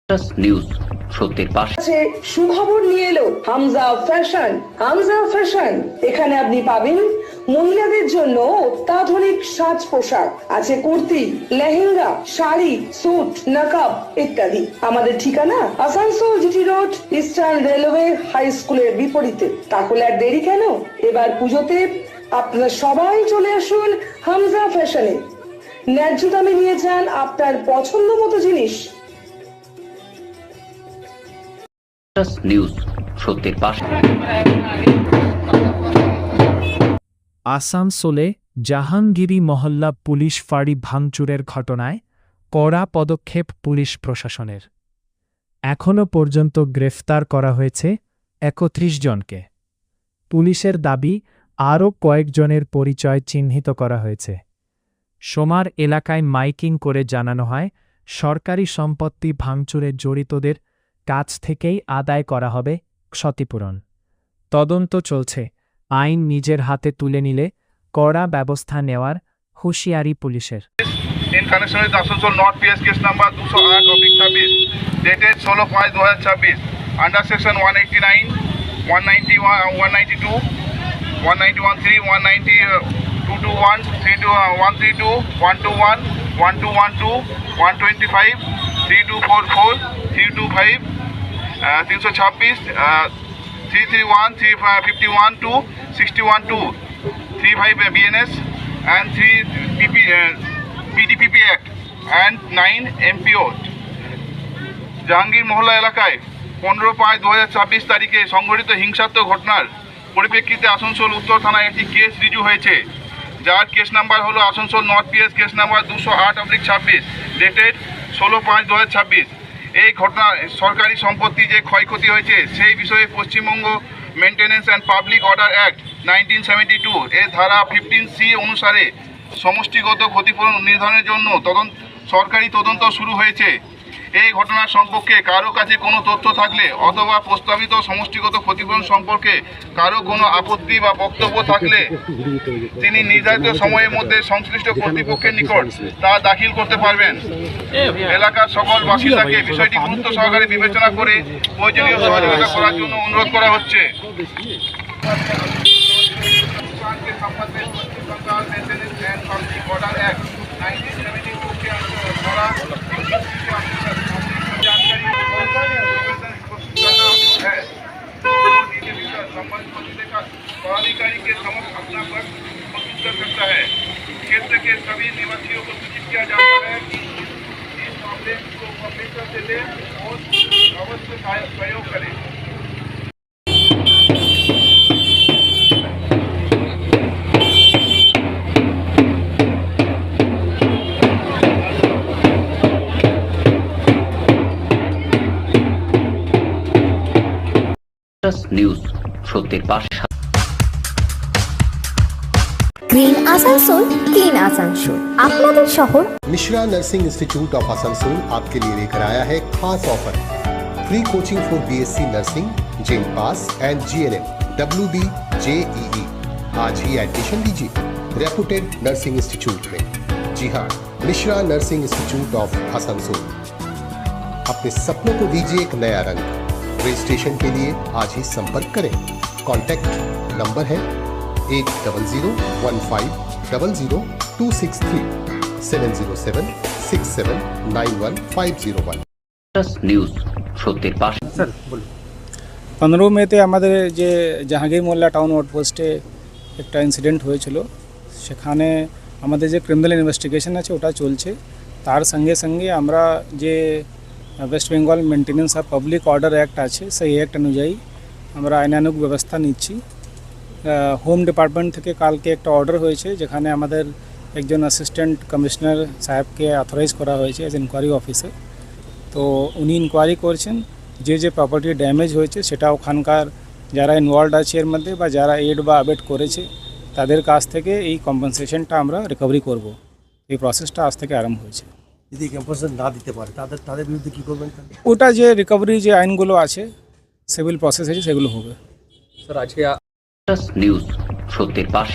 News সত্যের পাশে। সুখবর নিয়ে এলো হামজা ফ্যাশন। হামজা ফ্যাশন, এখানে আপনি পাবেন মহিলাদের জন্য অত্যাধুনিক সাজ পোশাক, আছে কুর্তি, লেহেঙ্গা, শাড়ি, স্যুট, নকাব ইত্যাদি। আমাদের ঠিকানা Asansol GT road, Eastern Railway High স্কুলের বিপরীতে। তাহলে আর দেরি কেন, এবার পুজোতে আপনারা সবাই চলে আসুন হামজা ফ্যাশনে। ন্যায্য দামে নিয়ে যান আপনার পছন্দ মতো জিনিস। নিউজ সত্যের পাশে। আসানসোলে জাহাঙ্গীরি মহল্লা পুলিশ ফাঁড়ি ভাঙচুরের ঘটনায় কড়া পদক্ষেপ পুলিশ প্রশাসনের। এখনও পর্যন্ত গ্রেফতার করা হয়েছে ৩১ জনকে। পুলিশের দাবি, আরও কয়েকজনের পরিচয় চিহ্নিত করা হয়েছে। সোমার এলাকায় মাইকিং করে জানানো হয়, সরকারি সম্পত্তি ভাঙচুরে জড়িতদের কাছ থেকেই আদায় করা হবে ক্ষতিপূরণ। তদন্ত চলছে, আইন নিজের হাতে তুলে নিলে কড়া ব্যবস্থা নেওয়ার হুঁশিয়ারি পুলিশের। In connection with Asansol North PS case number 208/26 dated 16/5/2026 under section 189, 191, 192, 191(3), 190(221), 132, 121, 1212, 125, 3244, 325, 326, 331, 351 to 61(2), 35 BNS and 3 PDPP Act and 9 MPO। Jahangir মহল্লা এলাকায় 15/5/2026 তারিখে সংঘটিত হিংসাত্মক ঘটনার পরিপ্রেক্ষিতে আসানসোল উত্তর থানায় একটি কেস রিজু হয়েছে, যার কেস নাম্বার হলো Asansol north PS case number 208/26 dated 16/5/2026। এই ঘটনায় সরকারি সম্পত্তি যে ক্ষয়ক্ষতি হয়েছে সেই বিষয়ে Paschimbanga maintenance and public order act 1972 এর ধারা 15C অনুসারে সমষ্টিগত ক্ষতিপূরণ নির্ধারণের জন্য সরকারি তদন্ত শুরু হয়েছে। এই ঘটনার সম্পর্কে কারো কাছে কোনো তথ্য থাকলে অথবা প্রস্তাবিত সমষ্টিগত ক্ষতিপূরণ সম্পর্কে কারো কোনো আপত্তি বা বক্তব্য থাকলে তিনি নির্ধারিত সময়ের মধ্যে সংশ্লিষ্ট কর্তৃপক্ষের নিকট তা দাখিল করতে পারবেন। এলাকার সকল বাসিন্দাকে বিষয়টি গুরুত্ব সহকারে বিবেচনা করে প্রয়োজনীয় সহযোগিতা করার জন্য অনুরোধ করা হচ্ছে। पदाधिकारी के समक्ष अपना पक्ष प्रस्तुत कर सकता है। क्षेत्र के सभी निवासियों को सूचित किया जाता है कि इस मामले को गंभीरता से लें और अवश्य सहयोग करें। নিউজ সত্যের পাশে। গ্রিন আসানসোল, ক্লিন আসানসোল, আপনাদের শহর। Mishra nursing institute of Asansol आपके लिए लेकर आया है खास offer, free coaching for BSc nursing, JENPAS and GNM, WB, JEE। आज ही एडमिशन लीजिए रेपुटेड नर्सिंग इंस्टीट्यूट में। जी हाँ, Mishra nursing institute of Asansol. अपने सपनों को दीजिए एक नया रंग। रजिस्ट्रेशन के लिए आज ही संपर्क करें। कॉन्टैक्ट नंबर है 8001500263 70767915101। নিউজ সত্যের পাশে। 15 মেতে আমাদের যে জাহাঙ্গীর মোল্লা টাউন আউটপোস্টে একটা ইনসিডেন্ট হয়েছিল, সেখানে আমাদের যে ক্রিমিনাল ইনভেস্টিগেশন আছে ওটা চলছে। তার সঙ্গে সঙ্গে আমরা যে ওয়েস্ট বেঙ্গল মেনটেন্যান্স আর পাবলিক অর্ডার অ্যাক্ট আছে সেই অ্যাক্ট অনুযায়ী আমরা আইনানুগ ব্যবস্থা নিচ্ছি। হোম ডিপার্টমেন্ট থেকে কালকে একটা অর্ডার হয়েছে, যেখানে আমাদের একজন অ্যাসিস্ট্যান্ট কমিশনার সাহেবকে অথরাইজ করা হয়েছে অ্যাজ ইনকোয়ারি অফিসার। তো উনি ইনকোয়ারি করছেন, যে প্রপার্টি ড্যামেজ হয়েছে সেটা ওখানকার যারা ইনভলভড আছে এর মধ্যে বা যারা এড বা অ্যাবেট করেছে তাদের কাছ থেকে এই কম্পেনসেশনটা আমরা রিকভারি করব। এই প্রসেসটা আজ থেকে আরম্ভ হয়েছে। যদি কম্পেনসেশন না দিতে পারে তাদের বিরুদ্ধে কী করবেন? ওটা যে রিকভারি যে আইনগুলো আছে, সিভিল প্রসেস আছে, সেগুলো হবে। নিউজ সত্যের পাশে।